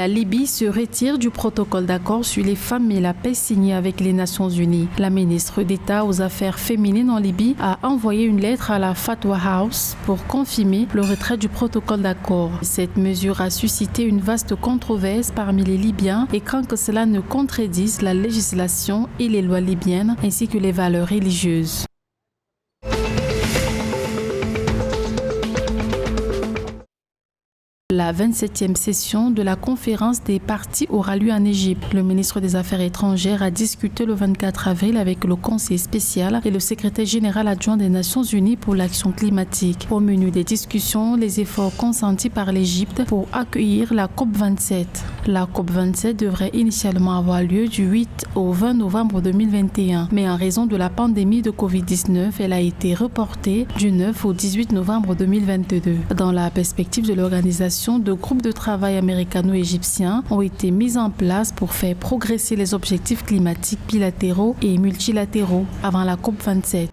La Libye se retire du protocole d'accord sur les femmes et la paix signé avec les Nations Unies. La ministre d'État aux Affaires féminines en Libye a envoyé une lettre à la Fatwa House pour confirmer le retrait du protocole d'accord. Cette mesure a suscité une vaste controverse parmi les Libyens et craint que cela ne contredise la législation et les lois libyennes ainsi que les valeurs religieuses. La 27e session de la conférence des partis aura lieu en Égypte. Le ministre des Affaires étrangères a discuté le 24 avril avec le conseiller spécial et le secrétaire général adjoint des Nations Unies pour l'action climatique. Au menu des discussions, les efforts consentis par l'Égypte pour accueillir la COP27. La COP27 devrait initialement avoir lieu du 8 au 20 novembre 2021, mais en raison de la pandémie de Covid-19, elle a été reportée du 9 au 18 novembre 2022. Dans la perspective de l'organisation, de groupes de travail américano-égyptiens ont été mis en place pour faire progresser les objectifs climatiques bilatéraux et multilatéraux avant la COP27.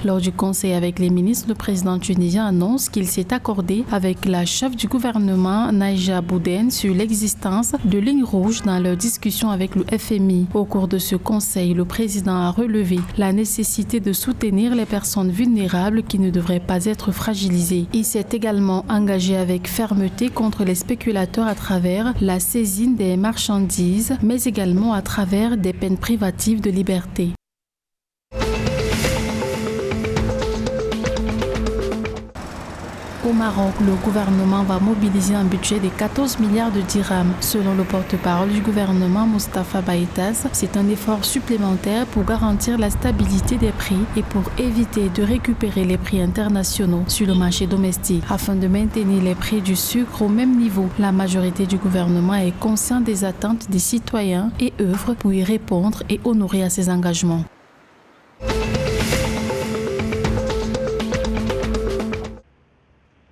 Lors du conseil avec les ministres, le président tunisien annonce qu'il s'est accordé avec la chef du gouvernement, Naïja Bouden, sur l'existence de lignes rouges dans leurs discussions avec le FMI. Au cours de ce conseil, le président a relevé la nécessité de soutenir les personnes vulnérables qui ne devraient pas être fragilisées. Il s'est également engagé avec fermeté contre les spéculateurs à travers la saisine des marchandises, mais également à travers des peines privatives de liberté. Au Maroc, le gouvernement va mobiliser un budget de 14 milliards de dirhams. Selon le porte-parole du gouvernement, Moustapha Baïtas, c'est un effort supplémentaire pour garantir la stabilité des prix et pour éviter de récupérer les prix internationaux sur le marché domestique afin de maintenir les prix du sucre au même niveau. La majorité du gouvernement est consciente des attentes des citoyens et œuvre pour y répondre et honorer à ses engagements.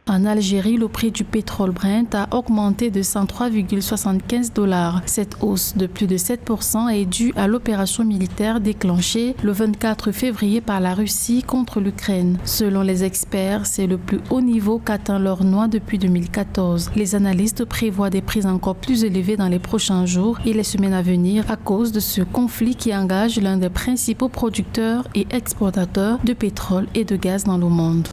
En Algérie, le prix du pétrole Brent a augmenté de 103,75 $. Cette hausse de plus de 7% est due à l'opération militaire déclenchée le 24 février par la Russie contre l'Ukraine. Selon les experts, c'est le plus haut niveau qu'atteint l'or noir depuis 2014. Les analystes prévoient des prix encore plus élevés dans les prochains jours et les semaines à venir à cause de ce conflit qui engage l'un des principaux producteurs et exportateurs de pétrole et de gaz dans le monde.